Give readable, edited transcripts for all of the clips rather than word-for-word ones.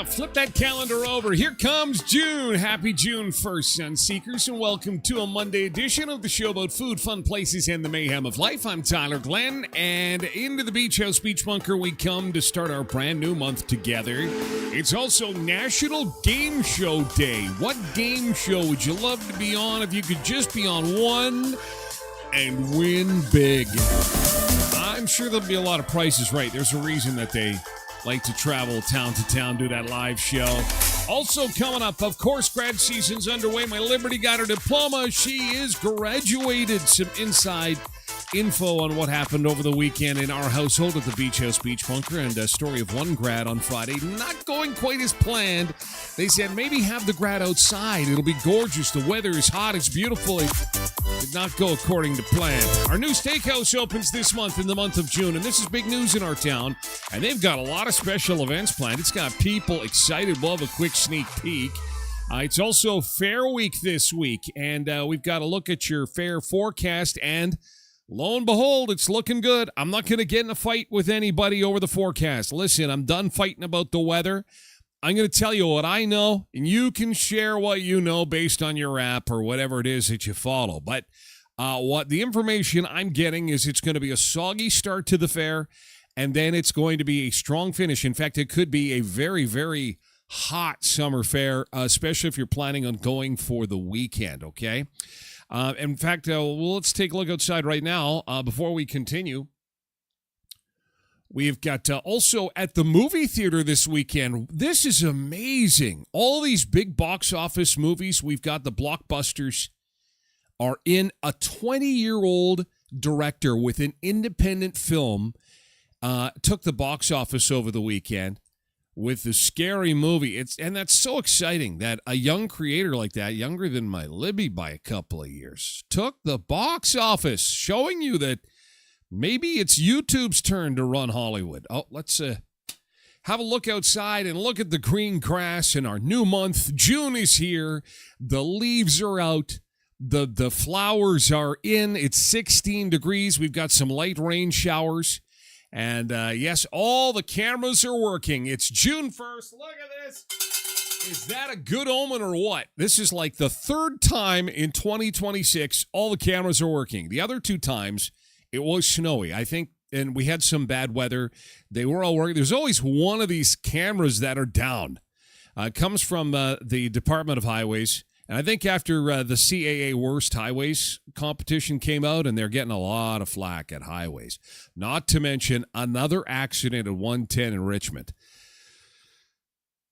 Flip that calendar over. Here comes June. Happy June 1st, Sunseekers, and welcome to a Monday edition of the show about food, fun places, and the mayhem of life. I'm Tyler Glen, and into the Beach House Beach Bunker we come to start our brand new month together. It's also National Game Show Day. What game show would you love to be on if you could just be on one and win big? I'm sure there'll be a lot of prices right. There's a reason that they like to travel town to town, do that live show. Also coming up, of course, grad season's underway. My Liberty got her diploma. She is graduated. Some inside info on what happened over the weekend in our household at the Beach House Beach Bunker, and a story of one grad on Friday not going quite as planned. They said maybe have the grad outside. It'll be gorgeous. The weather is hot. It's beautiful. It did not go according to plan. Our new steakhouse opens this month in the month of June, and this is big news in our town, and they've got a lot of special events planned. It's got people excited. We'll have a quick sneak peek. It's also Fair Week this week, and we've got a look at your fair forecast, and lo and behold, it's looking good. I'm not going to get in a fight with anybody over the forecast. Listen, I'm done fighting about the weather. I'm going to tell you what I know, and you can share what you know based on your app or whatever it is that you follow. But what the information I'm getting is it's going to be a soggy start to the fair, and then it's going to be a strong finish. In fact, it could be a very, very hot summer fair, especially if you're planning on going for the weekend, okay? In fact, well, let's take a look outside right now before we continue. We've got also at the movie theater this weekend. This is amazing. All these big box office movies, we've got the blockbusters, are in. A 20-year-old director with an independent film took the box office over the weekend with the Scary Movie. And that's so exciting that a young creator like that, younger than my Libby by a couple of years, took the box office, showing you that maybe it's YouTube's turn to run Hollywood. Oh, let's have a look outside and look at the green grass in our new month. June is here. The leaves are out. The flowers are in. It's 16 degrees. We've got some light rain showers. And yes, all the cameras are working. It's June 1st. Look at this. Is that a good omen or what? This is like the third time in 2026 all the cameras are working. The other two times, it was snowy, I think, and we had some bad weather. They were all working. There's always one of these cameras that are down. It comes from the Department of Highways, And I think after the CAA Worst Highways competition came out, and they're getting a lot of flack at highways, not to mention another accident at 110 in Richmond.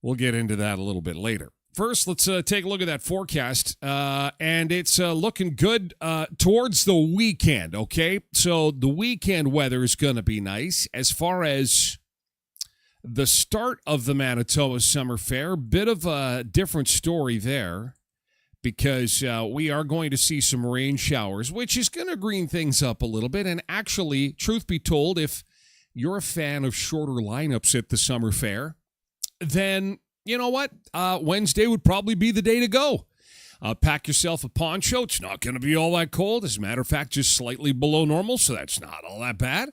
We'll get into that a little bit later. First, let's take a look at that forecast, and it's looking good towards the weekend, okay? So the weekend weather is going to be nice. As far as the start of the Manitoba Summer Fair, bit of a different story there because we are going to see some rain showers, which is going to green things up a little bit. And actually, truth be told, if you're a fan of shorter lineups at the Summer Fair, then you know what? Wednesday would probably be the day to go. Pack yourself a poncho. It's not going to be all that cold. As a matter of fact, just slightly below normal, so that's not all that bad.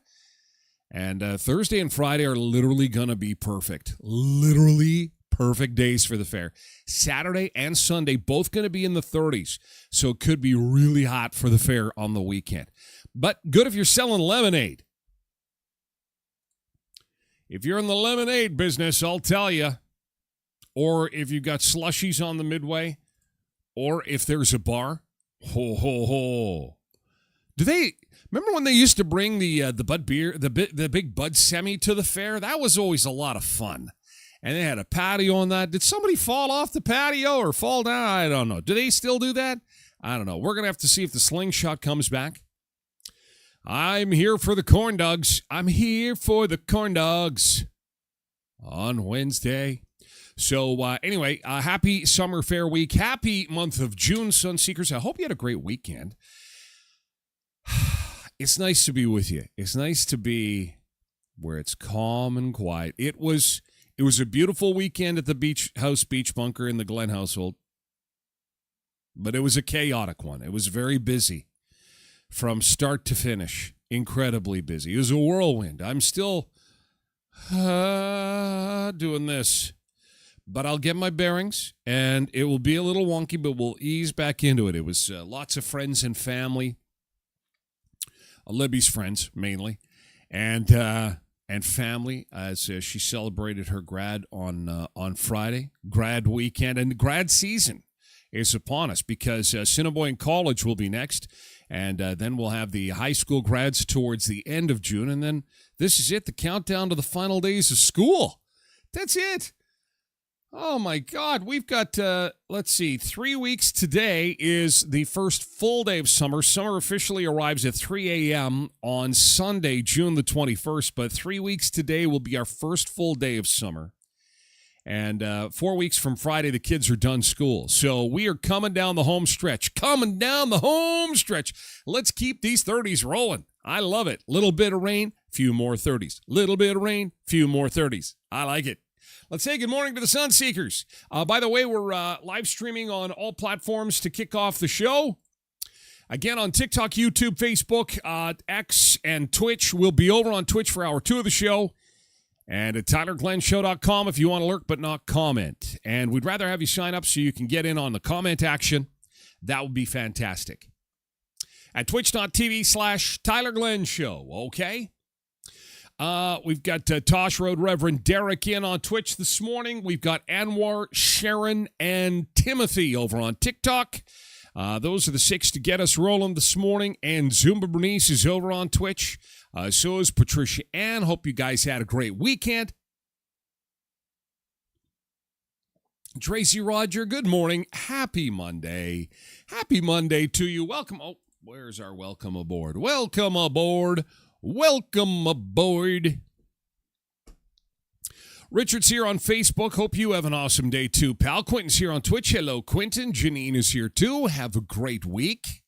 And Thursday and Friday are literally going to be perfect. Literally perfect days for the fair. Saturday and Sunday, both going to be in the 30s, so it could be really hot for the fair on the weekend. But good if you're selling lemonade. If you're in the lemonade business, I'll tell you. Or if you've got slushies on the midway, or if there's a bar, ho, ho, ho. Do they, remember when they used to bring the Bud beer, the big Bud Semi to the fair? That was always a lot of fun. And they had a patio on that. Did somebody fall off the patio or fall down? I don't know. Do they still do that? I don't know. We're going to have to see if the slingshot comes back. I'm here for the corn dogs. I'm here for the corn dogs on Wednesday. So anyway, happy Summer Fair Week. Happy month of June, Sunseekers. I hope you had a great weekend. It's nice to be with you. It's nice to be where it's calm and quiet. It was a beautiful weekend at the beach bunker in the Glen household. But it was a chaotic one. It was very busy from start to finish. Incredibly busy. It was a whirlwind. I'm still doing this. But I'll get my bearings, and it will be a little wonky, but we'll ease back into it. It was lots of friends and family, Libby's friends mainly, and family as she celebrated her grad on Friday, grad weekend, and grad season is upon us because Assiniboine College will be next, and then we'll have the high school grads towards the end of June, and then this is it, the countdown to the final days of school. That's it. Oh, my God. We've got, 3 weeks today is the first full day of summer. Summer officially arrives at 3 a.m. on Sunday, June the 21st, but 3 weeks today will be our first full day of summer. And 4 weeks from Friday, the kids are done school. So we are coming down the home stretch. Let's keep these 30s rolling. I love it. Little bit of rain, few more 30s. Little bit of rain, few more 30s. I like it. Let's say good morning to the Sunseekers. By the way, we're live streaming on all platforms to kick off the show. Again, on TikTok, YouTube, Facebook, X, and Twitch. We'll be over on Twitch for hour 2 of the show. And at TylerGlenShow.com if you want to lurk but not comment. And we'd rather have you sign up so you can get in on the comment action. That would be fantastic. At twitch.tv/TylerGlenShow, okay? We've got Tosh Road Reverend Derek in on Twitch this morning. We've got Anwar, Sharon, and Timothy over on TikTok. Those are the 6 to get us rolling this morning. And Zumba Bernice is over on Twitch. So is Patricia Ann. Hope you guys had a great weekend. Tracy Roger, good morning. Happy Monday. Happy Monday to you. Welcome. Oh, where's our welcome aboard? Welcome aboard. Welcome aboard. Richard's here on Facebook. Hope you have an awesome day too, pal. Quentin's here on Twitch. Hello, Quentin. Janine is here too. Have a great week.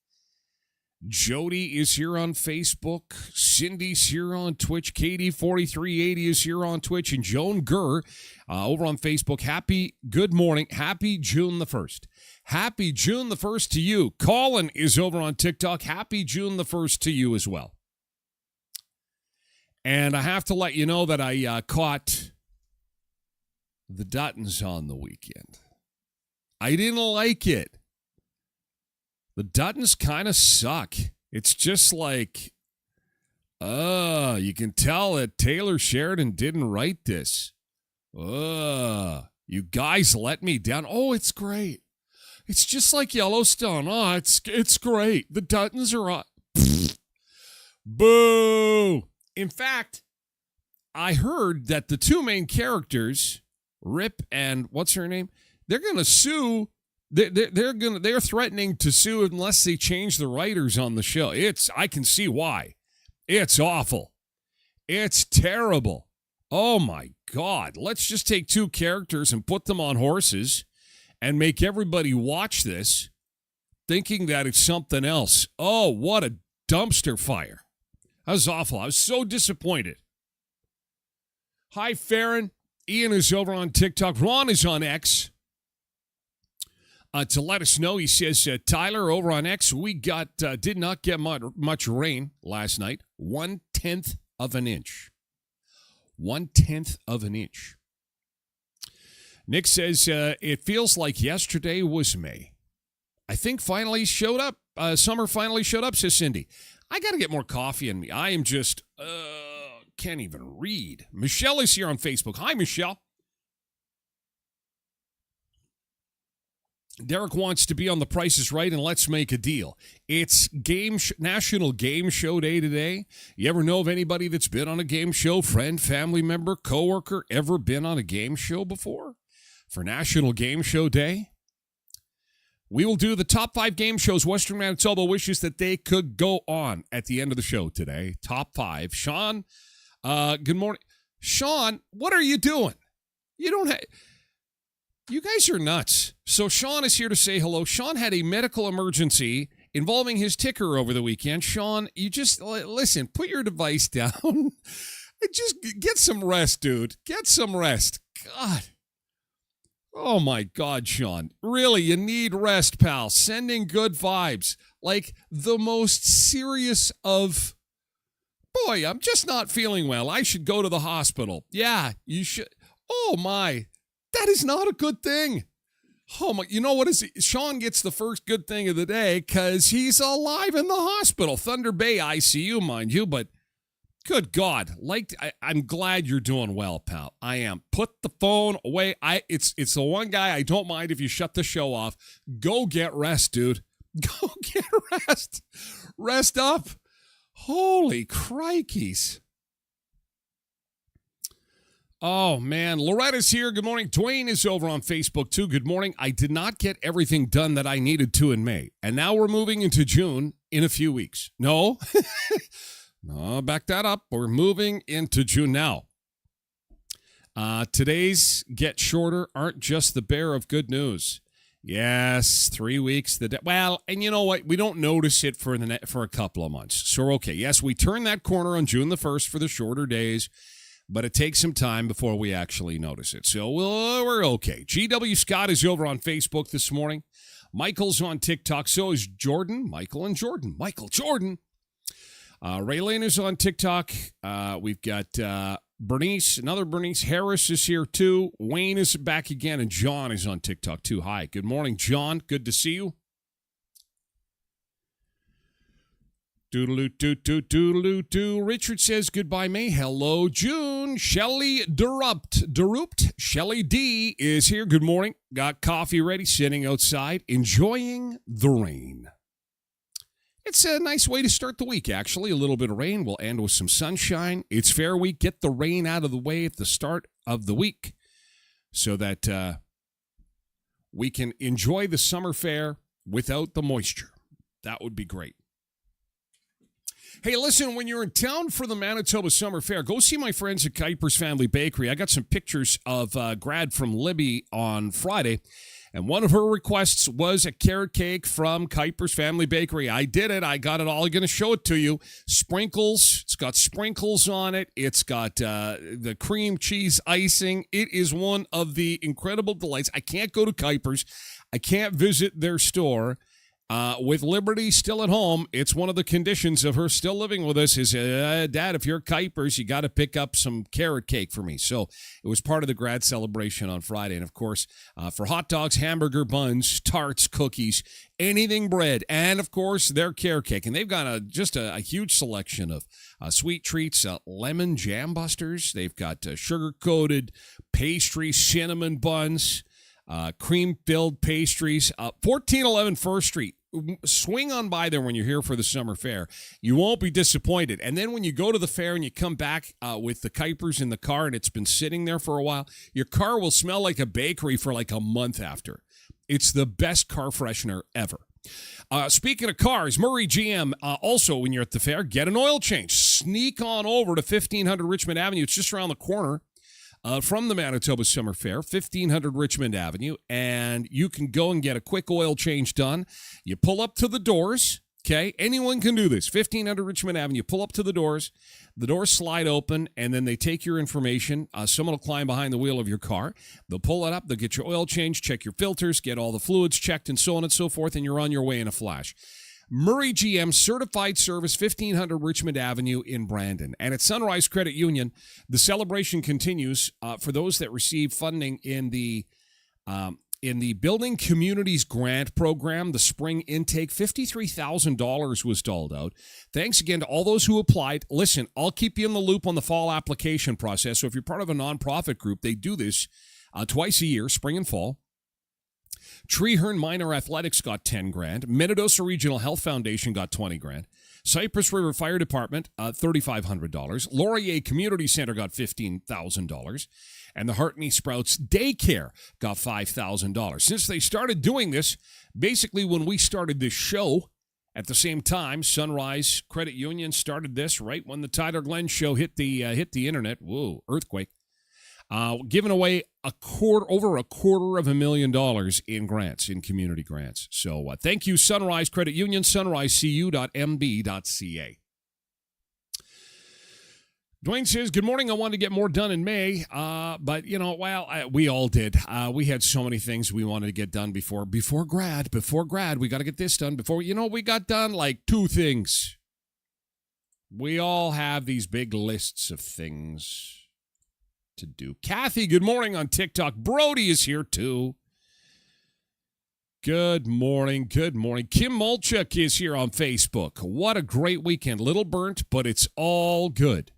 Jody is here on Facebook. Cindy's here on Twitch. Katie4380 is here on Twitch. And Joan Gurr over on Facebook. Good morning. Happy June the 1st. Happy June the 1st to you. Colin is over on TikTok. Happy June the 1st to you as well. And I have to let you know that I caught the Duttons on the weekend. I didn't like it. The Duttons kind of suck. It's just like, you can tell that Taylor Sheridan didn't write this. You guys let me down. Oh, it's great. It's just like Yellowstone. Oh, it's great. The Duttons are on. Boo! In fact, I heard that the two main characters, Rip and what's her name, they're going to sue. They're threatening to sue unless they change the writers on the show. I can see why. It's awful. It's terrible. Oh my God. Let's just take two characters and put them on horses and make everybody watch this thinking that it's something else. Oh, what a dumpster fire. That was awful. I was so disappointed. Hi, Farron. Ian is over on TikTok. Ron is on X. To let us know, he says, Tyler over on X, we did not get much rain last night. 1/10 of an inch. 1/10 of an inch. Nick says, it feels like yesterday was May. I think finally showed up. Summer finally showed up, says Cindy. I got to get more coffee in me. I am just, can't even read. Michelle is here on Facebook. Hi, Michelle. Derek wants to be on The Price is Right, and let's make a deal. It's National Game Show Day today. You ever know of anybody that's been on a game show? Friend, family member, coworker, ever been on a game show before? For National Game Show Day, we will do the top 5 game shows Western Manitoba wishes that they could go on at the end of the show today. Top 5. Sean, good morning. Sean, what are you doing? You guys are nuts. So Sean is here to say hello. Sean had a medical emergency involving his ticker over the weekend. Sean, you just, listen, put your device down. And just get some rest, dude. Get some rest. God. Oh, my God, Sean. Really, you need rest, pal. Sending good vibes. Like the most serious of, boy, I'm just not feeling well. I should go to the hospital. Yeah, you should. Oh, my. That is not a good thing. Oh, my. You know what is it? Sean gets the first good thing of the day because he's alive in the hospital. Thunder Bay ICU, mind you, but good God. I'm glad you're doing well, pal. I am. Put the phone away. It's the one guy I don't mind if you shut the show off. Go get rest, dude. Go get rest. Rest up. Holy crikeys. Oh, man. Loretta's here. Good morning. Dwayne is over on Facebook, too. Good morning. I did not get everything done that I needed to in May. And now we're moving into June in a few weeks. No. No, back that up. We're moving into June now. Today's get shorter aren't just the bearer of good news. Yes, 3 weeks. Well, and you know what? We don't notice it for a couple of months. So we're okay. Yes, we turn that corner on June the 1st for the shorter days. But it takes some time before we actually notice it. So we're okay. GW Scott is over on Facebook this morning. Michael's on TikTok. So is Jordan. Michael and Jordan. Michael Jordan. Raylene is on TikTok. We've got Bernice. Another Bernice Harris is here too. Wayne is back again. And John is on TikTok too. Hi. Good morning, John. Good to see you. Doodaloo. Richard says goodbye, May. Hello, June. Shelly Deroopt. Shelly D is here. Good morning. Got coffee ready, sitting outside, enjoying the rain. It's a nice way to start the week, actually. A little bit of rain. We'll end with some sunshine. It's fair week. Get the rain out of the way at the start of the week so that we can enjoy the summer fair without the moisture. That would be great. Hey, listen, when you're in town for the Manitoba Summer Fair, go see my friends at Kuiper's Family Bakery. I got some pictures of grad from Libby on Friday, and one of her requests was a carrot cake from Kuiper's Family Bakery. I did it. I got it all. I'm going to show it to you. Sprinkles. It's got sprinkles on it. It's got the cream cheese icing. It is one of the incredible delights. I can't go to Kuiper's. I can't visit their store. With Liberty still at home, it's one of the conditions of her still living with us is, Dad, if you're Kuiper's, you got to pick up some carrot cake for me. So it was part of the grad celebration on Friday. And, of course, for hot dogs, hamburger buns, tarts, cookies, anything bread, and, of course, their carrot cake. And they've got just a huge selection of sweet treats, lemon jam busters. They've got sugar-coated pastry, cinnamon buns. cream-filled pastries. 1411 First Street. Swing on by there when you're here for the summer fair. You won't be disappointed. And then when you go to the fair and you come back with the Kuipers in the car and it's been sitting there for a while, your car will smell like a bakery for like a month after. It's the best car freshener ever. Speaking of cars, Murray GM, also when you're at the fair, get an oil change. Sneak on over to 1500 Richmond Avenue. It's just around the corner from the Manitoba Summer Fair, 1500 Richmond Avenue, and you can go and get a quick oil change done. You pull up to the doors, okay? Anyone can do this. 1500 Richmond Avenue, pull up to the doors slide open, and then they take your information. Someone will climb behind the wheel of your car. They'll pull it up, they'll get your oil change, check your filters, get all the fluids checked, and so on and so forth, and you're on your way in a flash. Murray GM Certified Service, 1500 Richmond Avenue in Brandon. And at Sunrise Credit Union, the celebration continues for those that receive funding in the Building Communities Grant Program. The spring intake, $53,000 was doled out. Thanks again to all those who applied. Listen, I'll keep you in the loop on the fall application process. So if you're part of a nonprofit group, they do this twice a year, spring and fall. Treeherne Minor Athletics got $10,000. Minnedosa Regional Health Foundation got $20,000. Cypress River Fire Department, $3,500. Laurier Community Center got $15,000. And the Hartney Sprouts Daycare got $5,000. Since they started doing this, basically when we started this show, at the same time, Sunrise Credit Union started this right when the Tyler Glen show hit the internet. Whoa, earthquake. Giving away over $250,000 in grants, in community grants. So thank you, Sunrise Credit Union, sunrisecu.mb.ca. Dwayne says, good morning. I wanted to get more done in May, but, we all did. We had so many things we wanted to get done before grad. We got to get this done. We got done like 2 things. We all have these big lists of things to do. Kathy, good morning on TikTok. Brody is here too. Good morning. Kim Mulchuk is here on Facebook. What a great weekend. Little burnt, but it's all good.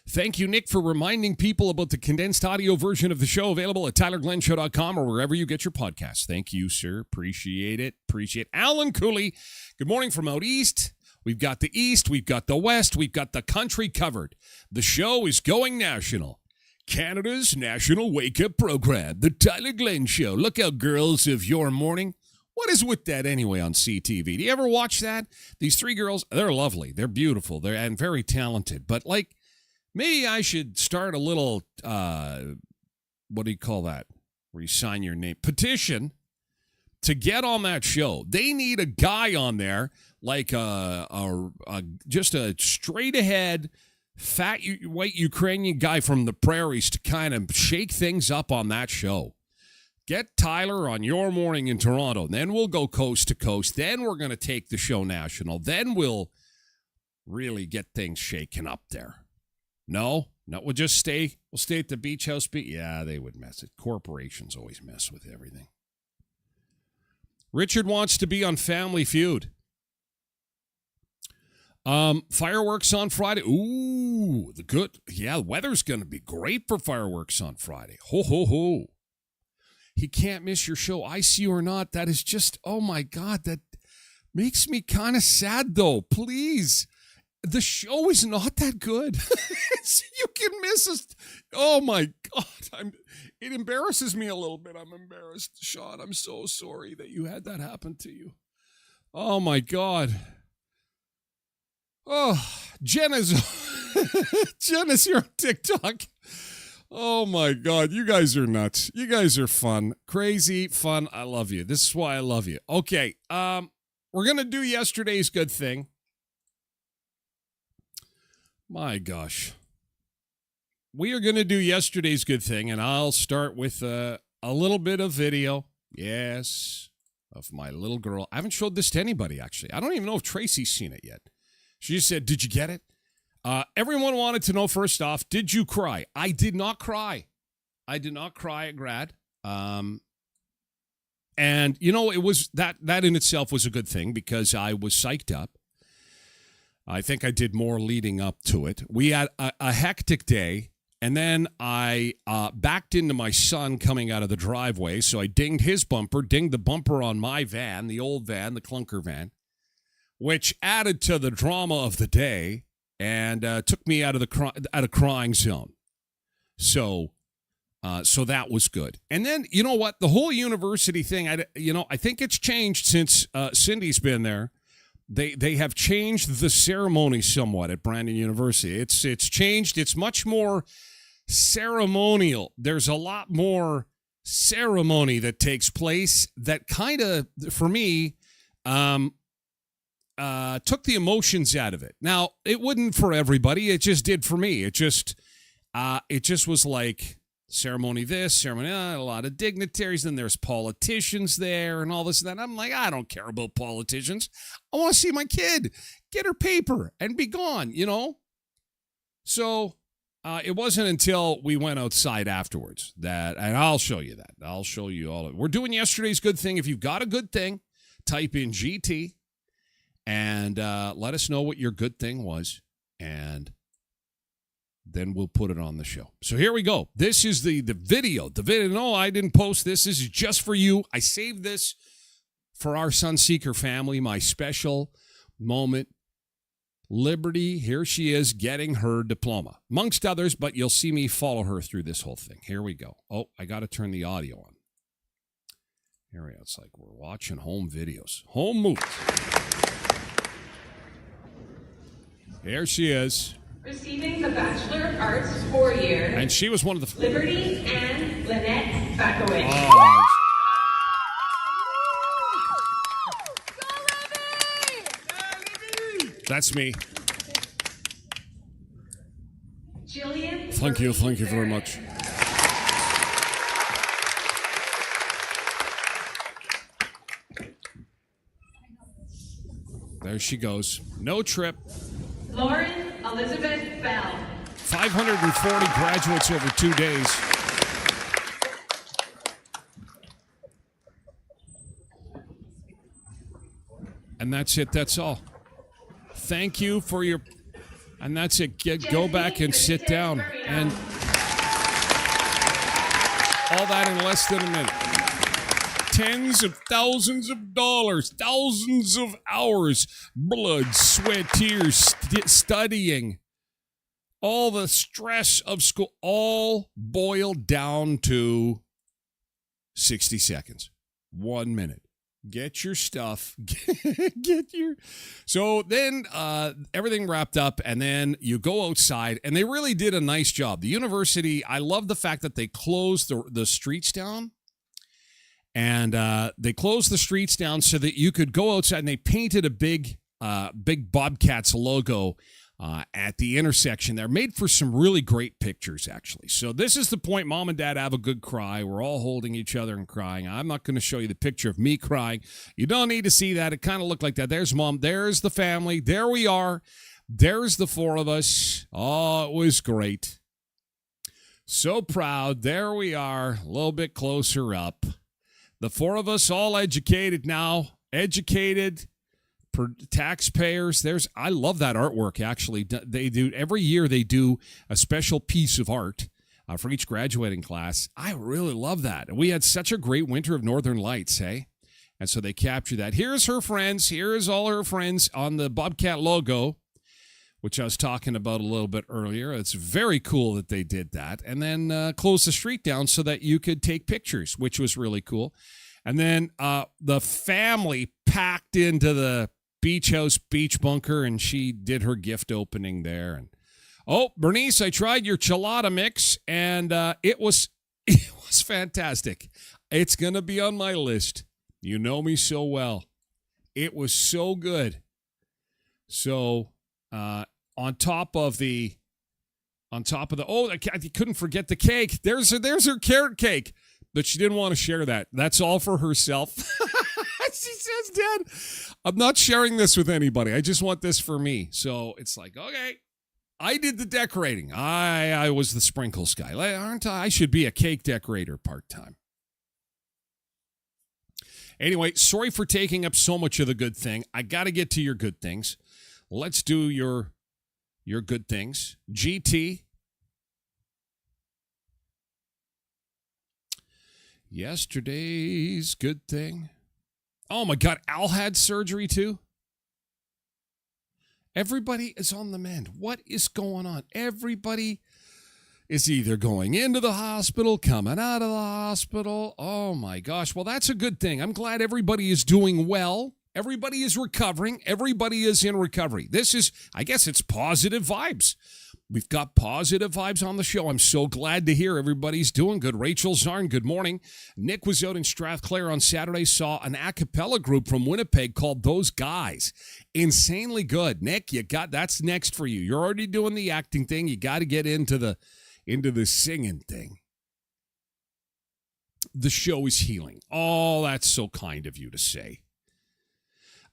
Thank you, Nick, for reminding people about the condensed audio version of the show available at tylerglenshow.com or wherever you get your podcasts. Thank you, sir. Appreciate it. Alan Cooley, good morning from out east. We've got the East, we've got the West, we've got the country covered. The show is going national. Canada's national wake-up program, the Tyler Glen Show. Look out, girls of your morning. What is with that anyway on CTV? Do you ever watch that? These 3 girls, they're lovely, they're beautiful, and very talented. But, maybe I should start a little, what do you call that? Where you sign your name. Petition to get on that show. They need a guy on there like just a straight-ahead, fat, white Ukrainian guy from the prairies to kind of shake things up on that show. Get Tyler on your morning in Toronto. Then we'll go coast to coast. Then we're going to take the show national. Then we'll really get things shaken up there. No, we'll just stay. We'll stay at the Beach House. Yeah, they would mess it. Corporations always mess with everything. Richard wants to be on Family Feud. Fireworks on Friday. Ooh, the weather's going to be great for fireworks on Friday. Ho, ho, ho. He can't miss your show. I See You or Not. That is just, oh my God, that makes me kind of sad though. Please. The show is not that good. You can miss us. Oh my God. It embarrasses me a little bit. I'm embarrassed. Sean, I'm so sorry that you had that happen to you. Oh my God. Oh, Jenna's here on TikTok. Oh my God, you guys are nuts. You guys are fun. Crazy, fun. I love you. This is why I love you. Okay, we're going to do yesterday's good thing. My gosh. We are going to do yesterday's good thing, and I'll start with a little bit of video. Yes, of my little girl. I haven't showed this to anybody, actually. I don't even know if Tracy's seen it yet. She just said, did you get it? Everyone wanted to know, first off, did you cry? I did not cry. I did not cry at grad. And, it was that in itself was a good thing because I was psyched up. I think I did more leading up to it. We had a hectic day. And then I backed into my son coming out of the driveway. So I dinged his bumper, dinged the bumper on my van, the old van, the clunker van, which added to the drama of the day and took me out of crying zone. So that was good. And then, you know what? The whole university thing, I think it's changed since Cindy's been there. They have changed the ceremony somewhat at Brandon University. It's changed. It's much more ceremonial. There's a lot more ceremony that takes place that kind of, for me, took the emotions out of it. Now, it wouldn't for everybody. It just did for me. It just was like ceremony this, ceremony that, a lot of dignitaries, then there's politicians there and all this and that. I'm like, I don't care about politicians. I want to see my kid get her paper and be gone, So it wasn't until we went outside afterwards and I'll show you that. I'll show you all of it. We're doing yesterday's good thing. If you've got a good thing, type in GT and let us know what your good thing was, and then we'll put it on the show. So here we go. This is the video. The video. No, I didn't post this. This is just for you. I saved this for our Sunseeker family, my special moment. Liberty, here she is getting her diploma, amongst others, but you'll see me follow her through this whole thing. Here we go. Oh, I got to turn the audio on. Here we go. It's like we're watching home videos. Home movies. Here she is. Receiving the Bachelor of Arts 4 year. And she was one of the... Liberty and Lynette Backowitz. Oh. That's me. Jillian. Thank you very much. There she goes. No trip. Lauren Elizabeth Bell. 540 graduates over 2 days. And that's it. That's all. Thank you for your... And that's it. Go back and sit down. And all that in less than a minute. Tens of thousands of dollars, thousands of hours, blood, sweat, tears, studying, all the stress of school, all boiled down to 60 seconds, 1 minute. Get your stuff, So then everything wrapped up, and then you go outside, and they really did a nice job. The university, I love the fact that they closed the streets down. And they closed the streets down so that you could go outside, and they painted a big Bobcats logo at the intersection there. Made for some really great pictures, actually. So this is the point. Mom and Dad have a good cry. We're all holding each other and crying. I'm not going to show you the picture of me crying. You don't need to see that. It kind of looked like that. There's Mom. There's the family. There we are. There's the four of us. Oh, it was great. So proud. There we are. A little bit closer up. The four of us all educated now, educated taxpayers. I love that artwork, actually. They do, every year they do a special piece of art for each graduating class. I really love that. And we had such a great winter of Northern Lights, hey? And so they captured that. Here's her friends. Here's all her friends on the Bobcat logo, which I was talking about a little bit earlier. It's very cool that they did that. And then closed the street down so that you could take pictures, which was really cool. And then the family packed into the beach house, beach bunker, and she did her gift opening there. And oh, Bernice, I tried your chilada mix, and it was fantastic. It's going to be on my list. You know me so well. It was so good. So... on top of the, oh, I couldn't forget the cake. There's her carrot cake, but she didn't want to share that. That's all for herself. She says, Dad, I'm not sharing this with anybody. I just want this for me. So it's like, okay, I did the decorating. I was the sprinkles guy. Aren't I? I should be a cake decorator part-time. Anyway, sorry for taking up so much of the good thing. I got to get to your good things. Let's do your good things. GT, Yesterday's good thing. Oh, my God. Al had surgery, too? Everybody is on the mend. What is going on? Everybody is either going into the hospital, coming out of the hospital. Oh, my gosh. Well, that's a good thing. I'm glad everybody is doing well. Everybody is recovering. Everybody is in recovery. This is, I guess it's positive vibes. We've got positive vibes on the show. I'm so glad to hear everybody's doing good. Rachel Zarn, good morning. Nick was out in Strathclair on Saturday, saw an a cappella group from Winnipeg called Those Guys. Insanely good. Nick, that's next for you. You're already doing the acting thing. You got to get into the singing thing. The show is healing. Oh, that's so kind of you to say.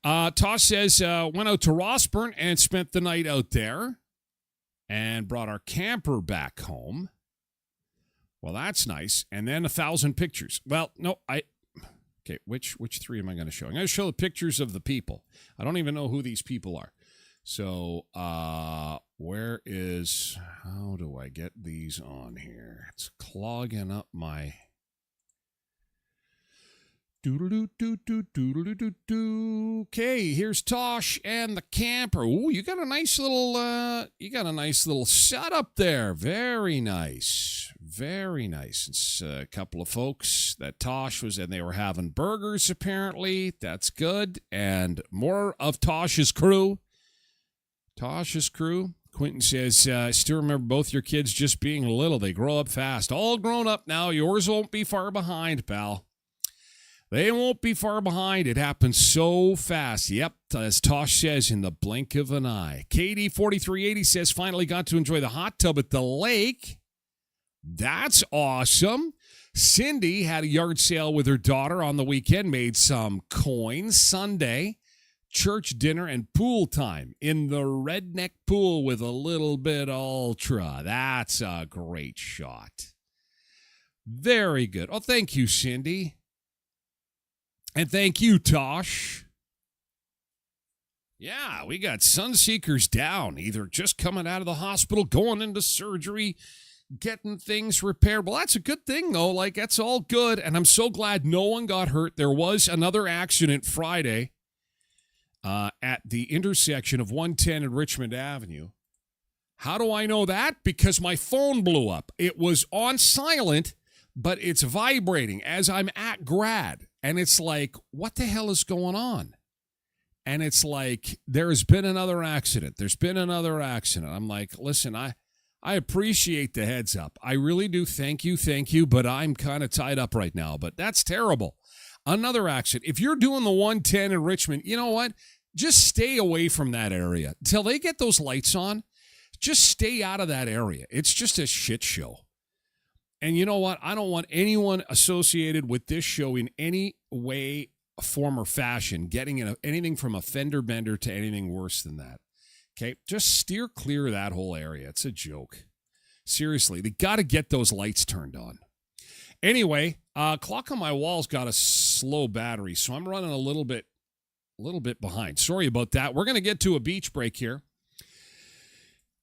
Tosh says, went out to Rossburn and spent the night out there and brought our camper back home. Well, that's nice. And then 1,000 pictures. Well, no, okay, which three am I going to show? I'm going to show the pictures of the people. I don't even know who these people are. So, how do I get these on here? It's clogging up my... Okay, here's Tosh and the camper. Ooh, you got a nice little setup there. Very nice. Very nice. It's a couple of folks that Tosh was, and they were having burgers apparently. That's good. And more of Tosh's crew. Quentin says, I still remember both your kids just being little. They grow up fast. All grown up now. Yours won't be far behind, pal. They won't be far behind. It happens so fast. Yep, as Tosh says, in the blink of an eye. KD4380 says, finally got to enjoy the hot tub at the lake. That's awesome. Cindy had a yard sale with her daughter on the weekend, made some coins. Sunday, church dinner and pool time in the redneck pool with a little bit ultra. That's a great shot. Very good. Oh, thank you, Cindy. And thank you, Tosh. Yeah, we got Sunseekers down, either just coming out of the hospital, going into surgery, getting things repaired. Well, that's a good thing, though. Like, that's all good, and I'm so glad no one got hurt. There was another accident Friday at the intersection of 110 and Richmond Avenue. How do I know that? Because my phone blew up. It was on silent, but it's vibrating as I'm at grad. And it's like, what the hell is going on? And it's like, there's been another accident. I'm like, listen, I appreciate the heads up. I really do. Thank you. But I'm kind of tied up right now. But that's terrible. Another accident. If you're doing the 110 in Richmond, you know what? Just stay away from that area. Till they get those lights on, just stay out of that area. It's just a shit show. And you know what? I don't want anyone associated with this show in any way, form, or fashion getting anything from a fender bender to anything worse than that. Okay? Just steer clear of that whole area. It's a joke. Seriously, they got to get those lights turned on. Anyway, clock on my wall's got a slow battery, so I'm running a little bit behind. Sorry about that. We're going to get to a beach break here.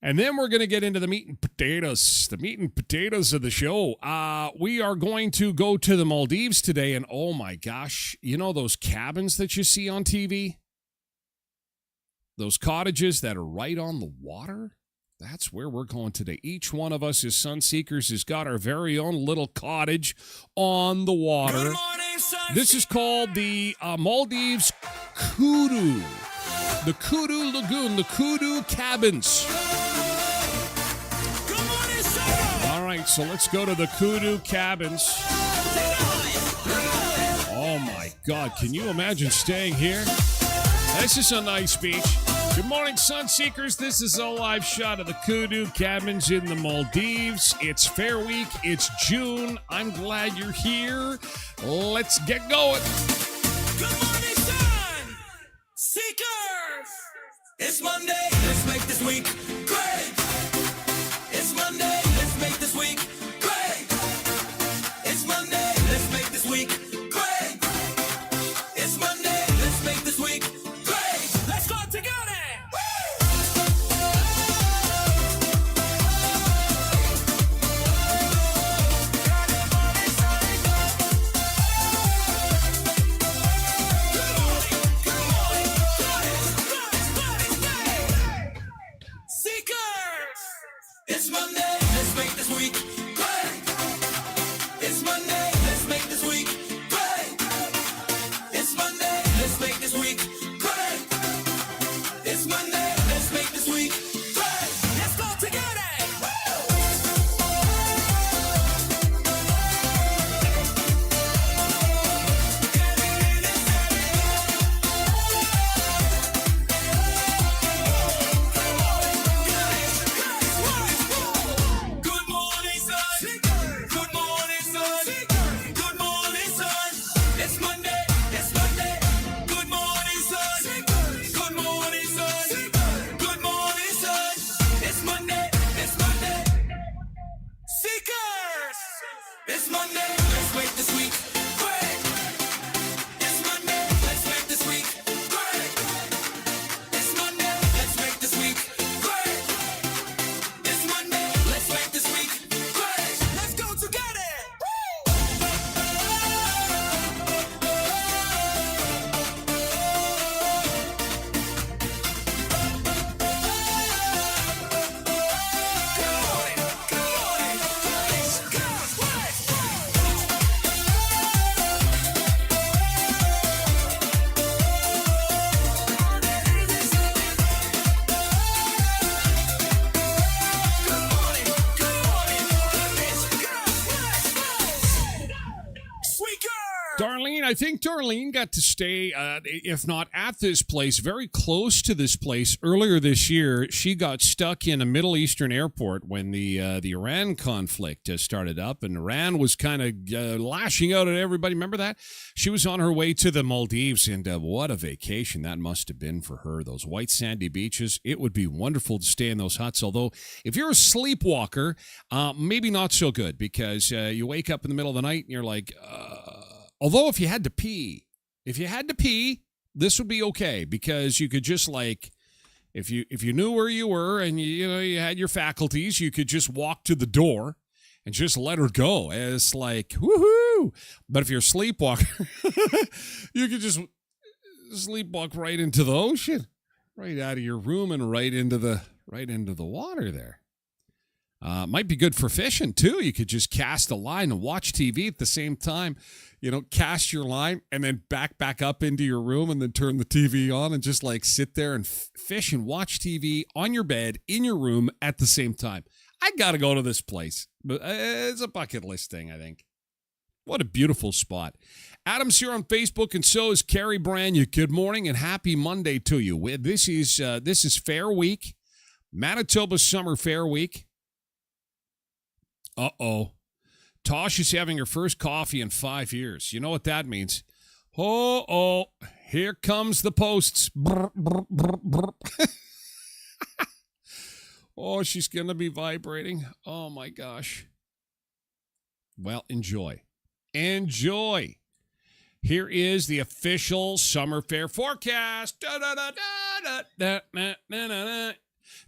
And then we're going to get into the meat and potatoes of the show. We are going to go to the Maldives today, and oh my gosh, you know those cabins that you see on TV? Those cottages that are right on the water? That's where we're going today. Each one of us as Sunseekers has got our very own little cottage on the water. Good morning, this is called the Maldives Kudu. The Kudu Lagoon, the Kudu Cabins. All right, so let's go to the Kudu Cabins. Oh, my God. Can you imagine staying here? This is a nice beach. Good morning, Sunseekers. This is a live shot of the Kudu Cabins in the Maldives. It's Fair Week. It's June. I'm glad you're here. Let's get going. Good morning, Sun Seekers. It's Monday. Let's make this week great. It's Monday. Let's make this week great. It's Monday. Let's make this week great. It's Monday. Let's make this week great. Let's go together. It's Monday, let's make this week great. It's Monday, let's make this week great. It's Monday, let's make this week great. It's Monday, let's make this week great. Let's go together. Darlene, I think Darlene got to stay, if not at this place, very close to this place earlier this year. She got stuck in a Middle Eastern airport when the Iran conflict started up, and Iran was kind of lashing out at everybody. Remember that? She was on her way to the Maldives, and what a vacation that must have been for her. Those white sandy beaches. It would be wonderful to stay in those huts, although if you're a sleepwalker, maybe not so good, because you wake up in the middle of the night and you're like, although if you had to pee, this would be okay, because you could just, like, if you knew where you were and you had your faculties, you could just walk to the door and just let her go. And it's like, woohoo! But if you're a sleepwalker, you could just sleepwalk right into the ocean, right out of your room and right into the water there. Might be good for fishing too. You could just cast a line and watch TV at the same time. Cast your line and then back up into your room and then turn the TV on and just like sit there and fish and watch TV on your bed in your room at the same time. I got to go to this place. But it's a bucket list thing, I think. What a beautiful spot. Adam's here on Facebook, and so is Carrie Branya. Good morning and happy Monday to you. This is Fair Week, Manitoba Summer Fair Week. Uh-oh. Tosh is having her first coffee in 5 years. You know what that means. Oh, here comes the posts. Brr, brr, brr, brr. Oh, she's going to be vibrating. Oh, my gosh. Well, enjoy. Enjoy. Here is the official Summer Fair forecast.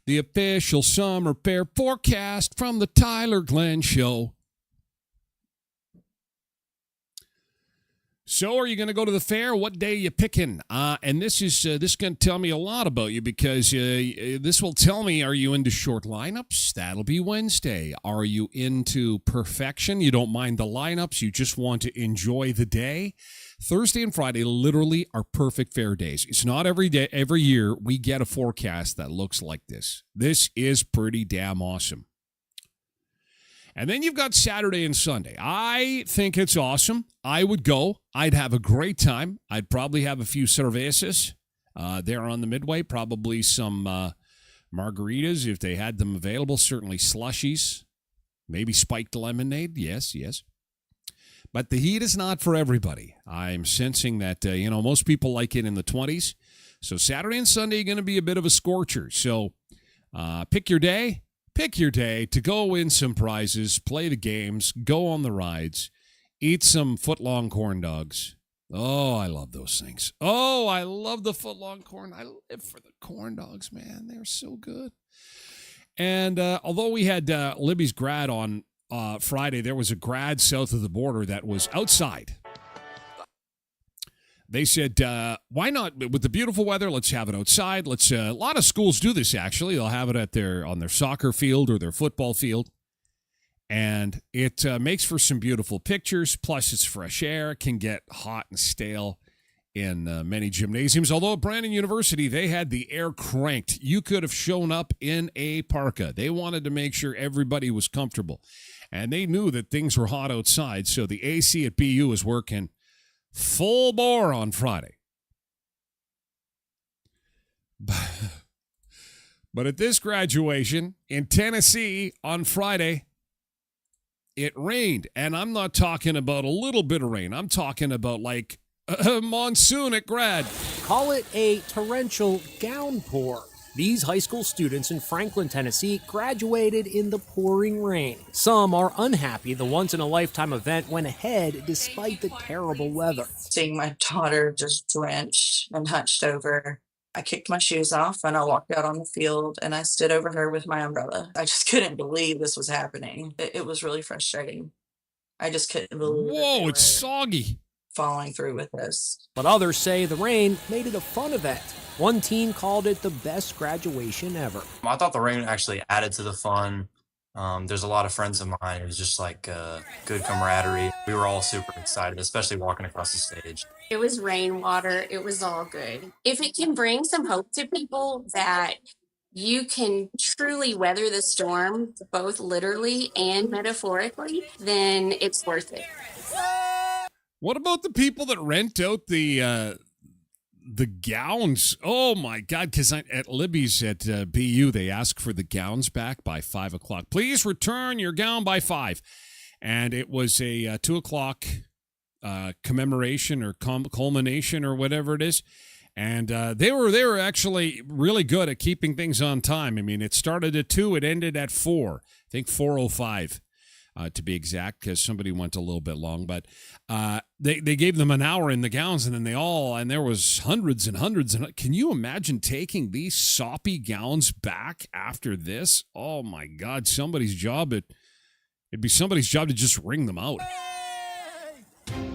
The official Summer Fair forecast from the Tyler Glen Show. So, are you going to go to the fair? What day are you picking? And this is going to tell me a lot about you, because this will tell me, are you into short lineups? That'll be Wednesday. Are you into perfection? You don't mind the lineups. You just want to enjoy the day. Thursday and Friday literally are perfect fair days. It's not every day, every year we get a forecast that looks like this. This is pretty damn awesome. And then you've got Saturday and Sunday. I think it's awesome. I would go. I'd have a great time. I'd probably have a few cervezas there on the Midway, probably some margaritas if they had them available, certainly slushies, maybe spiked lemonade. Yes. But the heat is not for everybody. I'm sensing that, most people like it in the 20s. So Saturday and Sunday are going to be a bit of a scorcher. So pick your day. Pick your day to go win some prizes, play the games, go on the rides, eat some foot-long corn dogs. Oh, I love those things. Oh, I love the foot-long corn. I live for the corn dogs, man. They're so good. And although we had Libby's grad on Friday, there was a grad south of the border that was outside. They said, why not, with the beautiful weather, let's have it outside. A lot of schools do this, actually. They'll have it on their soccer field or their football field. And it makes for some beautiful pictures. Plus, it's fresh air. It can get hot and stale in many gymnasiums. Although at Brandon University, they had the air cranked. You could have shown up in a parka. They wanted to make sure everybody was comfortable. And they knew that things were hot outside, so the AC at BU was working full bore on Friday. But at this graduation in Tennessee on Friday, it rained. And I'm not talking about a little bit of rain. I'm talking about a monsoon at grad. Call it a torrential downpour. These high school students in Franklin, Tennessee graduated in the pouring rain. Some are unhappy the once-in-a-lifetime event went ahead despite the terrible weather. Seeing my daughter just drenched and hunched over, I kicked my shoes off and I walked out on the field and I stood over her with my umbrella. I just couldn't believe this was happening. It was really frustrating. I just couldn't believe Whoa, it's soggy. Following through with this. But others say the rain made it a fun event. One teen called it the best graduation ever. I thought the rain actually added to the fun. There's a lot of friends of mine. It was just like good camaraderie. We were all super excited, especially walking across the stage. It was rainwater. It was all good. If it can bring some hope to people that you can truly weather the storm, both literally and metaphorically, then it's worth it. What about the people that rent out the gowns? Oh my God! Because at Libby's at BU, they ask for the gowns back by 5 o'clock. Please return your gown by 5. And it was a 2 o'clock commemoration or culmination or whatever it is. And they were actually really good at keeping things on time. I mean, it started at 2, it ended at 4. I think 4:05. To be exact, because somebody went a little bit long, but they gave them an hour in the gowns, and then and there was hundreds and hundreds. And can you imagine taking these soppy gowns back after this? Oh my God, somebody's job. It'd be somebody's job to just wring them out.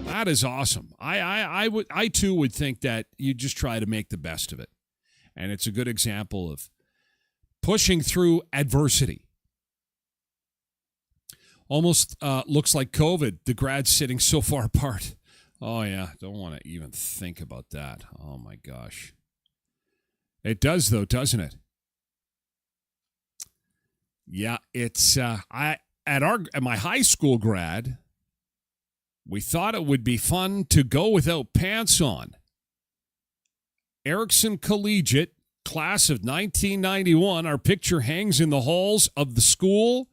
That is awesome. I too would think that you just try to make the best of it, and it's a good example of pushing through adversity. Almost looks like COVID, the grads sitting so far apart. Oh, yeah, don't want to even think about that. Oh, my gosh. It does, though, doesn't it? Yeah, it's at my high school grad, we thought it would be fun to go without pants on. Erickson Collegiate, class of 1991, our picture hangs in the halls of the school.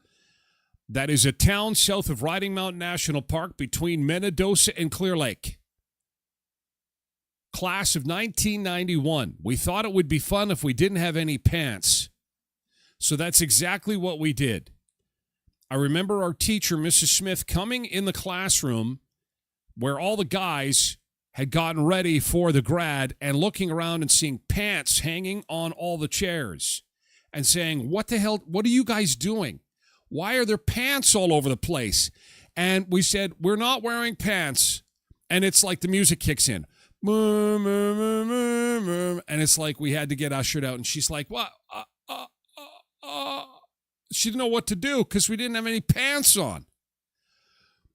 That is a town south of Riding Mountain National Park between Mendoza and Clear Lake. Class of 1991. We thought it would be fun if we didn't have any pants. So that's exactly what we did. I remember our teacher, Mrs. Smith, coming in the classroom where all the guys had gotten ready for the grad and looking around and seeing pants hanging on all the chairs and saying, "What the hell? What are you guys doing? Why are there pants all over the place?" And we said, "We're not wearing pants." And it's like the music kicks in. And it's like we had to get ushered out. And she's like, "What?" She didn't know what to do because we didn't have any pants on.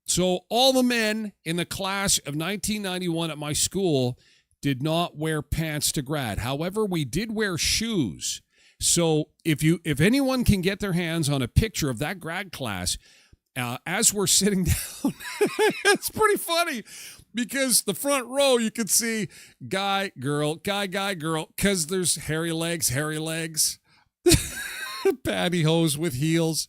So all the men in the class of 1991 at my school did not wear pants to grad. However, we did wear shoes. So if anyone can get their hands on a picture of that grad class, as we're sitting down, it's pretty funny because the front row you could see guy, girl, guy, girl, because there's hairy legs, pantyhose with heels.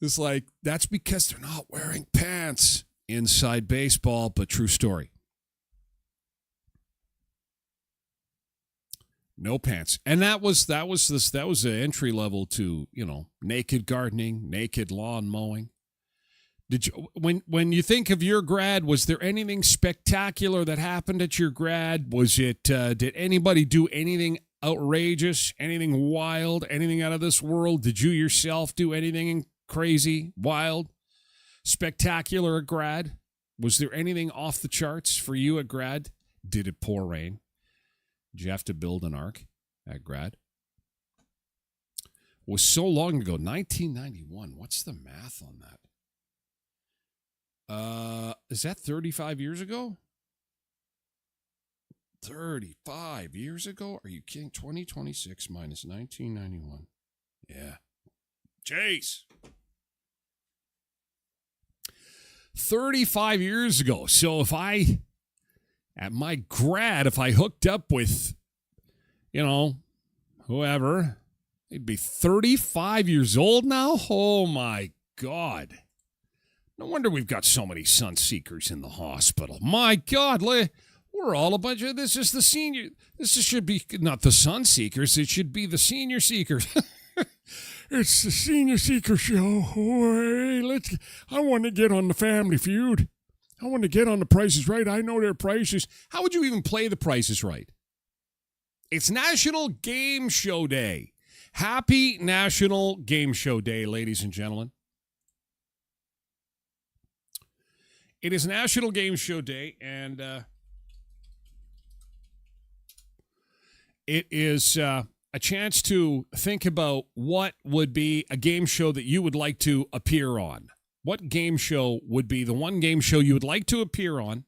It's like, that's because they're not wearing pants inside baseball, but true story. No pants. And that was the entry level to, naked gardening, naked lawn mowing. Did you when you think of your grad, was there anything spectacular that happened at your grad? Was it did anybody do anything outrageous, anything wild, anything out of this world? Did you yourself do anything crazy, wild, spectacular at grad? Was there anything off the charts for you at grad? Did it pour rain? Did you have to build an ark at grad? It was so long ago, 1991. What's the math on that? Is that 35 years ago? 35 years ago? Are you kidding? 2026 minus 1991. Yeah. Jeez. 35 years ago. So at my grad, if I hooked up with, whoever, they'd be 35 years old now? Oh, my God. No wonder we've got so many sun seekers in the hospital. My God, we're We're all a bunch of, this is the senior, should be not the Sun Seekers, it should be the Senior Seekers. It's the Senior Seeker Show. Oh, hey, I want to get on the Family Feud. I want to get on the Price is Right. I know their prices. How would you even play the Price is Right? It's National Game Show Day. Happy National Game Show Day, ladies and gentlemen. It is National Game Show Day, and it is a chance to think about what would be a game show that you would like to appear on. What game show would be the one game show you would like to appear on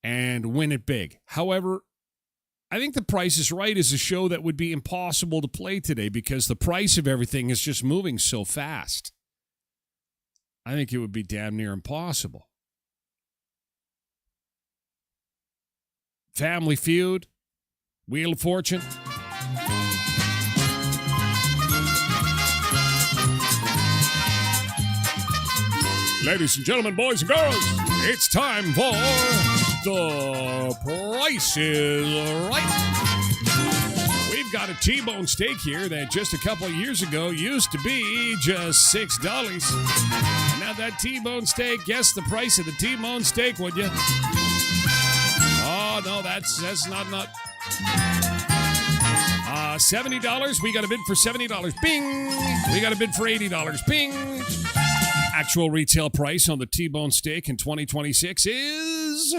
and win it big? However, I think The Price is Right is a show that would be impossible to play today because the price of everything is just moving so fast. I think it would be damn near impossible. Family Feud, Wheel of Fortune. Ladies and gentlemen, boys and girls, it's time for The Price is Right. We've got a T-bone steak here that just a couple of years ago used to be just $6. Now that T-bone steak, guess the price of the T-bone steak, would you? Oh, no, that's not. $70. We got a bid for $70. Bing. We got a bid for $80. Bing. Actual retail price on the T-bone steak in 2026 is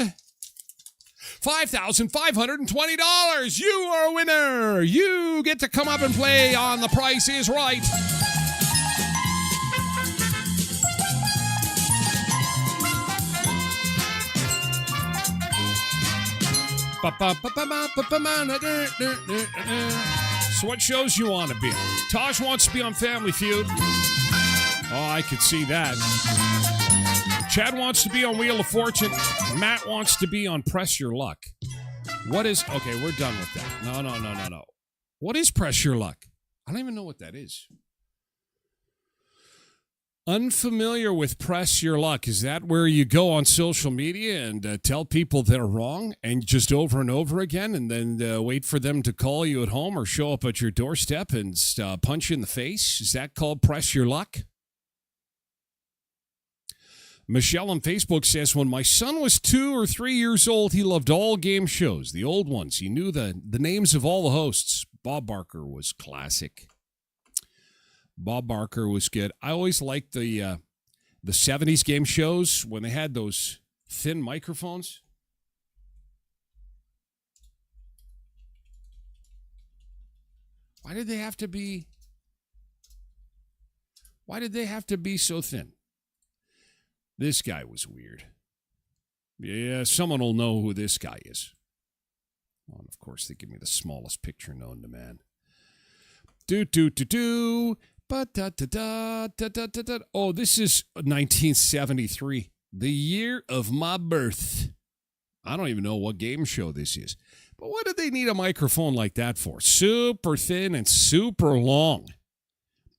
$5,520. You are a winner. You get to come up and play on The Price is Right. So what shows you want to be on? Taj wants to be on Family Feud. Oh, I could see that. Chad wants to be on Wheel of Fortune. Matt wants to be on Press Your Luck. What is... Okay, we're done with that. No. What is Press Your Luck? I don't even know what that is. Unfamiliar with Press Your Luck. Is that where you go on social media and tell people they're wrong and just over and over again and then wait for them to call you at home or show up at your doorstep and punch you in the face? Is that called Press Your Luck? Michelle on Facebook says, when my son was 2 or 3 years old, he loved all game shows, the old ones. He knew the names of all the hosts. Bob Barker was classic. Bob Barker was good. I always liked the 70s game shows when they had those thin microphones. Why did they have to be so thin? This guy was weird. Yeah, someone will know who this guy is. Oh, and of course, they give me the smallest picture known to man. Oh, this is 1973, the year of my birth. I don't even know what game show this is. But what did they need a microphone like that for? Super thin and super long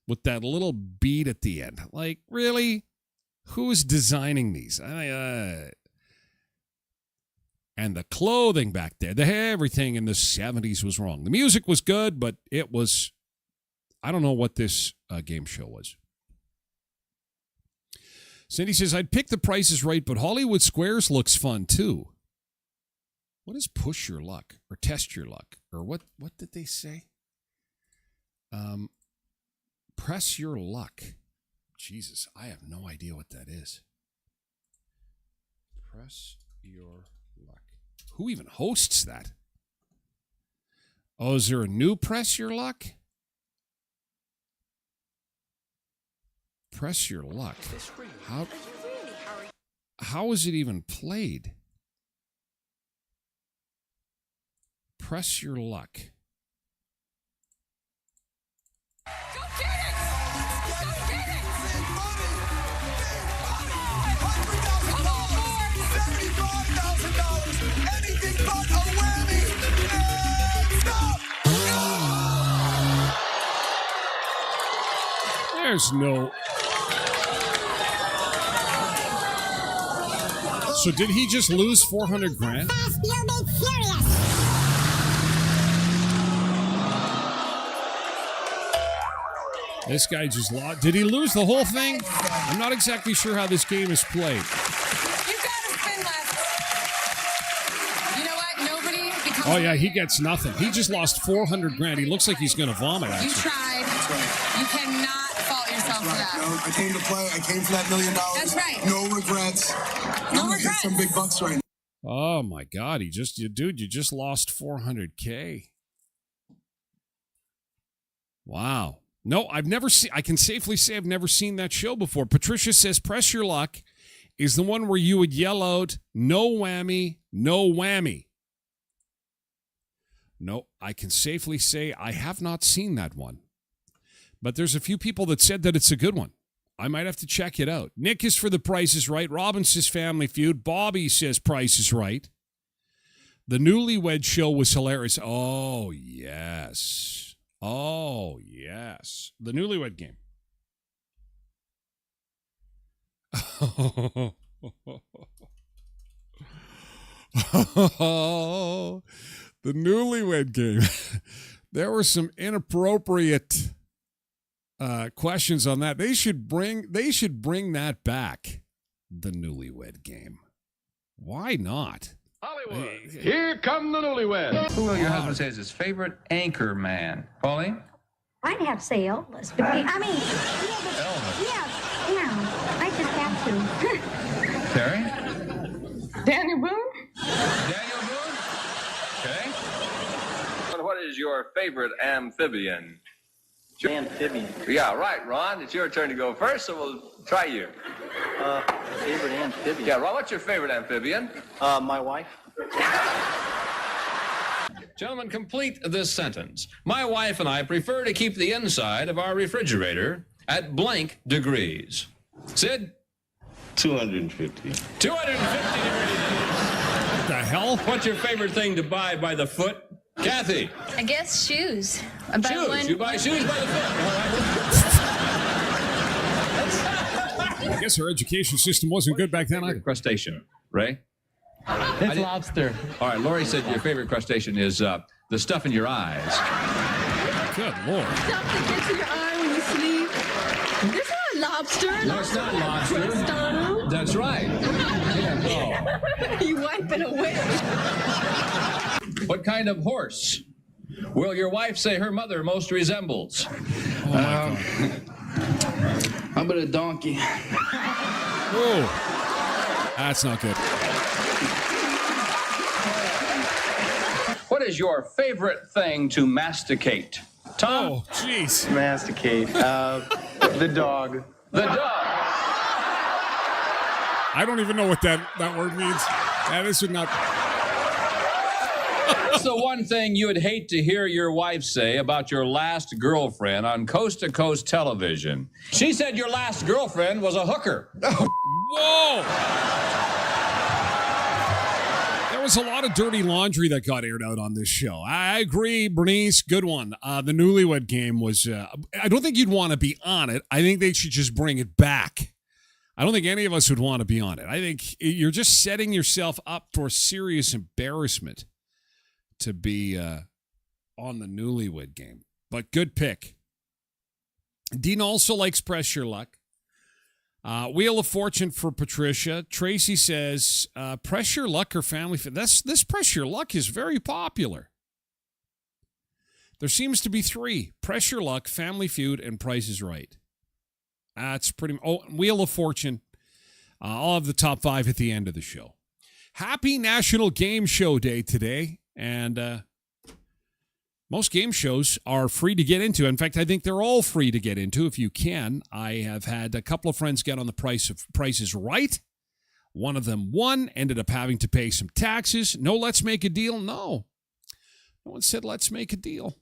with that little bead at the end. Like, really? Who's designing these? And the clothing back there, everything in the 70s was wrong. The music was good, but it was, I don't know what this game show was. Cindy says, I'd pick The Price is Right, but Hollywood Squares looks fun too. What is Push Your Luck or Test Your Luck? Or what did they say? Press Your Luck. Jesus, I have no idea what that is. Press Your Luck. Who even hosts that? Oh, is there a new Press Your Luck? Press Your Luck. How is it even played? Press Your Luck. Go get it! Go get it! $75,000, anything but a whammy, and stop! There's no... So did he just lose 400 grand? You'll be furious. This guy just lost. Did he lose the whole thing? I'm not exactly sure how this game is played. You gotta spend less. You know what? Nobody becomes. Oh, yeah, he gets nothing. He just lost 400 grand. He looks like he's going to vomit, You actually. tried. You cannot fault yourself for that. No, I came to play. I came for that $1 million. That's right. No regrets. No I'm gonna hit regrets. some big bucks right now. Oh, my God. You just lost 400K. Wow. No, I've never seen, I can safely say I've never seen that show before. Patricia says, Press Your Luck is the one where you would yell out, no whammy, no whammy. No, I can safely say I have not seen that one. But there's a few people that said that it's a good one. I might have to check it out. Nick is for The Price is Right. Robin says Family Feud. Bobby says Price is Right. The Newlywed Show was hilarious. Oh, yes. Oh, yes. The Newlywed Game. The Newlywed Game. There were some inappropriate questions on that. They should bring that back. The Newlywed Game. Why not? Hollywood. Here come the newlyweds. Who will your husband say is his favorite anchor man? Paulie? I'd have to say Elvis. But I mean, yeah, I just have to. Terry? Daniel Boone? Daniel Boone? Okay. What is your favorite amphibian? Amphibian. Yeah, right, Ron. It's your turn to go first, so we'll try you. Favorite amphibian? Yeah, Ron, what's your favorite amphibian? My wife. Gentlemen, complete this sentence. My wife and I prefer to keep the inside of our refrigerator at blank degrees. Sid? 250. 250 degrees. What the hell? What's your favorite thing to buy by the foot? Kathy? I guess shoes. Shoes. You buy shoes by the foot. All right. I guess our education system wasn't good back then either. Crustacean. Ray? It's lobster. All right, Lori said your favorite crustacean is the stuff in your eyes. Good Lord. Stuff that gets in your eye when you sleep. This is not lobster. No, it's not lobster. Crostano. That's right. Yeah, no. You wipe it away. What kind of horse will your wife say her mother most resembles? Oh, my God. How about a donkey? Whoa. That's not good. What is your favorite thing to masticate? Tom? Oh, jeez. Masticate. The dog. The dog. I don't even know what that word means. This would not. What's the one thing you would hate to hear your wife say about your last girlfriend on coast-to-coast television? She said your last girlfriend was a hooker. Whoa! There was a lot of dirty laundry that got aired out on this show. I agree, Bernice. Good one. The Newlywed Game was. I don't think you'd want to be on it. I think they should just bring it back. I don't think any of us would want to be on it. I think you're just setting yourself up for serious embarrassment to be on the Newlywed Game. But good pick. Dean also likes Press Your Luck. Wheel of Fortune for Patricia. Tracy says, Press Your Luck or Family Feud. This Press Your Luck is very popular. There seems to be three. Press Your Luck, Family Feud, and Price is Right. That's pretty much. Oh, Wheel of Fortune. I'll have the top five at the end of the show. Happy National Game Show Day today. And most game shows are free to get into. In fact, I think they're all free to get into if you can. I have had a couple of friends get on the Price is Right. One of them won, ended up having to pay some taxes. No, let's make a deal. No one said let's make a deal.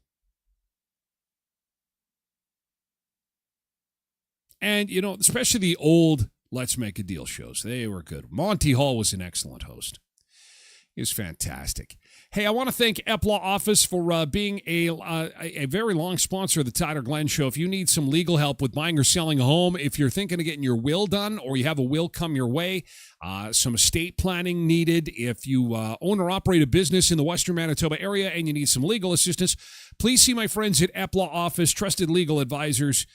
And, especially the old Let's Make a Deal shows, they were good. Monty Hall was an excellent host. is fantastic. Hey, I want to thank Epla Office for being a very long sponsor of the Tyler Glen Show. If you need some legal help with buying or selling a home, if you're thinking of getting your will done or you have a will come your way, some estate planning needed, if you own or operate a business in the Western Manitoba area and you need some legal assistance, please see my friends at Epla Office, trusted legal advisors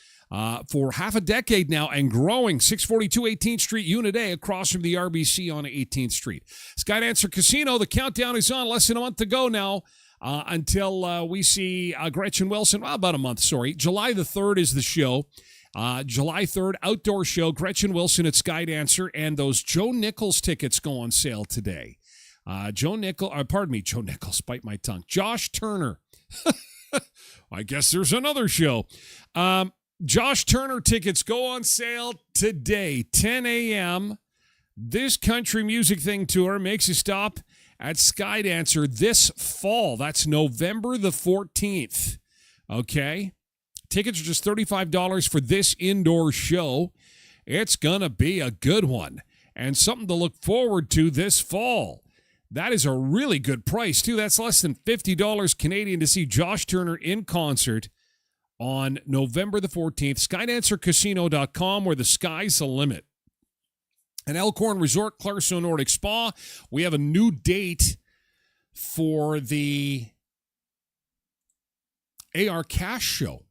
for half a decade now and growing. 642 18th Street, Unit A, across from the RBC on 18th Street. Skydancer Casino, the countdown is on. Less than a month to go now until we see Gretchen Wilson. Well, about a month, sorry. July the 3rd is the show. July 3rd, outdoor show. Gretchen Wilson at Skydancer, and those Joe Nichols tickets go on sale today. Joe Nichols, bite my tongue. Josh Turner. I guess there's another show. Josh Turner tickets go on sale today, 10 a.m. This country music thing tour makes a stop at Skydancer this fall. That's November the 14th. Okay? Tickets are just $35 for this indoor show. It's going to be a good one and something to look forward to this fall. That is a really good price, too. That's less than $50 Canadian to see Josh Turner in concert on November the 14th. SkydancerCasino.com, where the sky's the limit. An Elkhorn Resort, Clarso Nordic Spa. We have a new date for the AR Cash Show.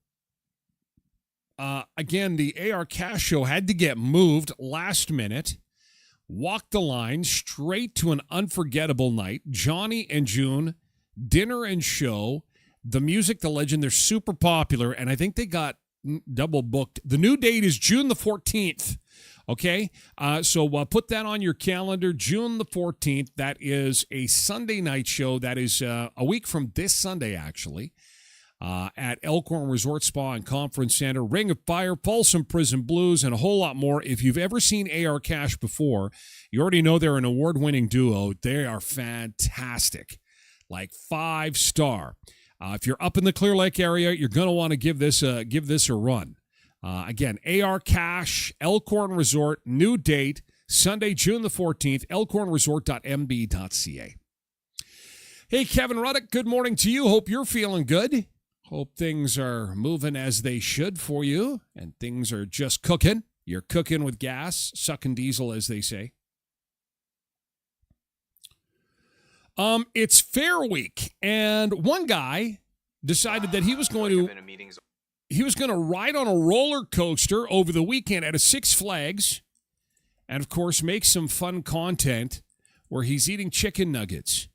Again, the AR Cash Show had to get moved last minute. Walked the line straight to an unforgettable night. Johnny and June, dinner and show. The music, the legend, they're super popular, and I think they got double booked. The new date is June the 14th, okay? So put that on your calendar, June the 14th. That is a Sunday night show. That is a week from this Sunday, actually, at Elkhorn Resort Spa and Conference Center. Ring of Fire, Folsom Prison Blues, and a whole lot more. If you've ever seen AR Cash before, you already know they're an award-winning duo. They are fantastic, like 5-star. If you're up in the Clear Lake area, you're going to want to give this a run. Again, AR Cash, Elkhorn Resort, new date, Sunday, June the 14th, elkhornresort.mb.ca. Hey, Kevin Ruddock, good morning to you. Hope you're feeling good. Hope things are moving as they should for you, and things are just cooking. You're cooking with gas, sucking diesel, as they say. It's Fair Week, and one guy decided that he was going to ride on a roller coaster over the weekend at a Six Flags, and of course make some fun content where he's eating chicken nuggets.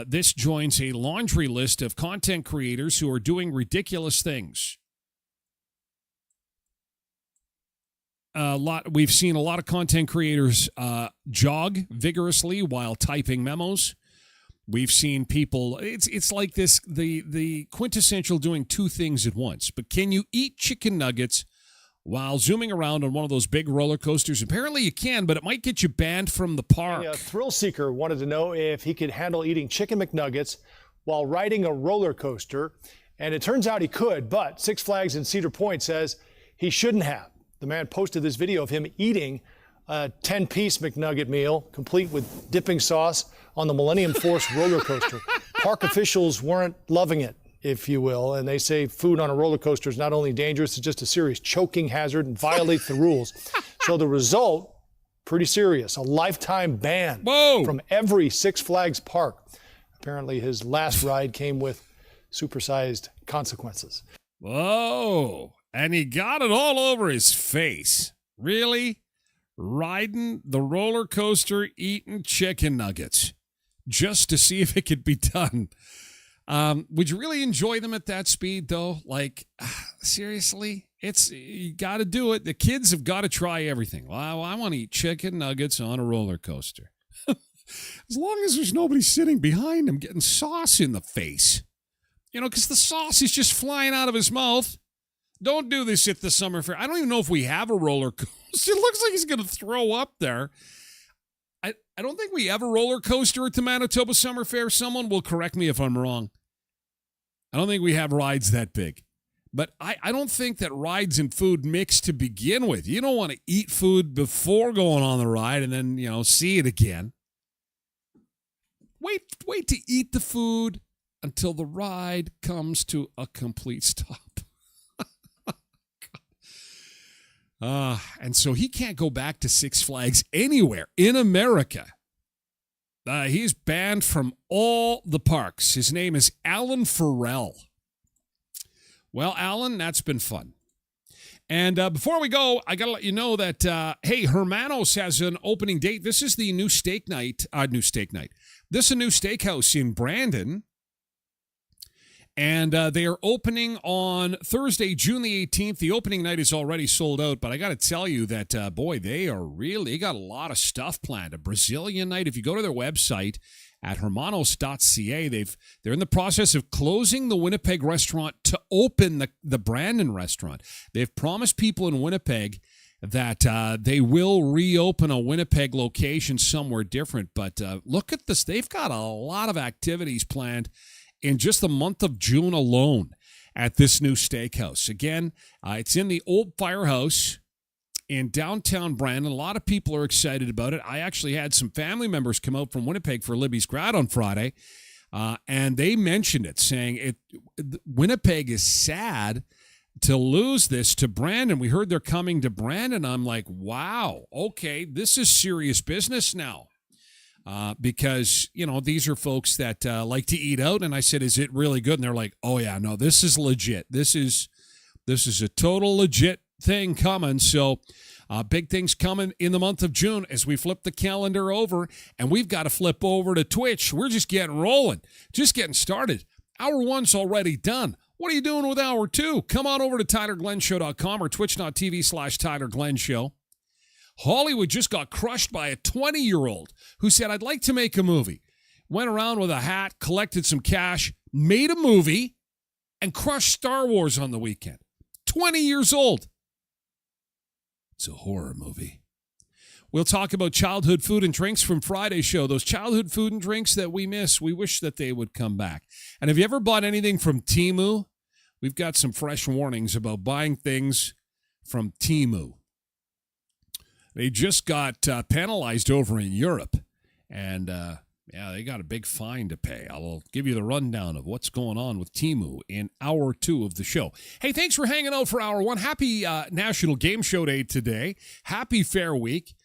This joins a laundry list of content creators who are doing ridiculous things. We've seen a lot of content creators jog vigorously while typing memos. We've seen people, it's like this, the quintessential doing two things at once. But can you eat chicken nuggets while zooming around on one of those big roller coasters? Apparently you can, but it might get you banned from the park. A thrill seeker wanted to know if he could handle eating chicken McNuggets while riding a roller coaster. And it turns out he could, but Six Flags in Cedar Point says he shouldn't have. The man posted this video of him eating a 10-piece McNugget meal, complete with dipping sauce, on the Millennium Force roller coaster. Park officials weren't loving it, if you will, and they say food on a roller coaster is not only dangerous, it's just a serious choking hazard and violates the rules. So the result, pretty serious, a lifetime ban from every Six Flags park. Apparently his last ride came with supersized consequences. Whoa, and he got it all over his face. Really? Riding the roller coaster, eating chicken nuggets just to see if it could be done. Would you really enjoy them at that speed, though? Like, seriously? You got to do it. The kids have got to try everything. Well, I want to eat chicken nuggets on a roller coaster. As long as there's nobody sitting behind him getting sauce in the face. Because the sauce is just flying out of his mouth. Don't do this at the summer fair. I don't even know if we have a roller coaster. It looks like he's going to throw up there. I don't think we have a roller coaster at the Manitoba Summer Fair. Someone will correct me if I'm wrong. I don't think we have rides that big. But I don't think that rides and food mix to begin with. You don't want to eat food before going on the ride and then, see it again. wait to eat the food until the ride comes to a complete stop. And so he can't go back to Six Flags anywhere in America. He's banned from all the parks. His name is Alan Farrell. Well, Alan, that's been fun. And before we go, I got to let you know that, hey, Hermanos has an opening date. This is the new steak night. This is a new steakhouse in Brandon. And they are opening on Thursday, June the 18th. The opening night is already sold out, but I got to tell you that, boy, they got a lot of stuff planned. A Brazilian night. If you go to their website at hermanos.ca, they're in the process of closing the Winnipeg restaurant to open the Brandon restaurant. They've promised people in Winnipeg that they will reopen a Winnipeg location somewhere different. But look at this. They've got a lot of activities planned in just the month of June alone at this new steakhouse. Again, it's in the old firehouse in downtown Brandon. A lot of people are excited about it. I actually had some family members come out from Winnipeg for Libby's Grad on Friday, and they mentioned it, saying Winnipeg is sad to lose this to Brandon. We heard they're coming to Brandon. I'm like, wow, okay, this is serious business now. Because, these are folks that like to eat out. And I said, is it really good? And they're like, oh, yeah, no, this is legit. This is a total legit thing coming. So big things coming in the month of June as we flip the calendar over. And we've got to flip over to Twitch. We're just getting rolling, just getting started. Hour one's already done. What are you doing with hour two? Come on over to TylerGlenShow.com or twitch.tv/TylerGlenShow. Hollywood just got crushed by a 20-year-old who said, I'd like to make a movie. Went around with a hat, collected some cash, made a movie, and crushed Star Wars on the weekend. 20 years old. It's a horror movie. We'll talk about childhood food and drinks from Friday's show. Those childhood food and drinks that we miss, we wish that they would come back. And have you ever bought anything from Temu? We've got some fresh warnings about buying things from Temu. They just got penalized over in Europe, and they got a big fine to pay. I'll give you the rundown of what's going on with Temu in hour two of the show. Hey, thanks for hanging out for hour one. Happy National Game Show Day today. Happy Fair Week.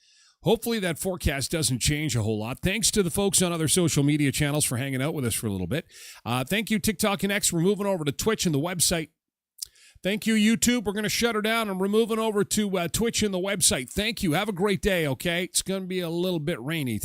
Hopefully that forecast doesn't change a whole lot. Thanks to the folks on other social media channels for hanging out with us for a little bit. Thank you, TikTok and X. We're moving over to Twitch and the website. Thank you, YouTube. We're going to shut her down, and we're moving over to Twitch and the website. Thank you. Have a great day, okay? It's going to be a little bit rainy today.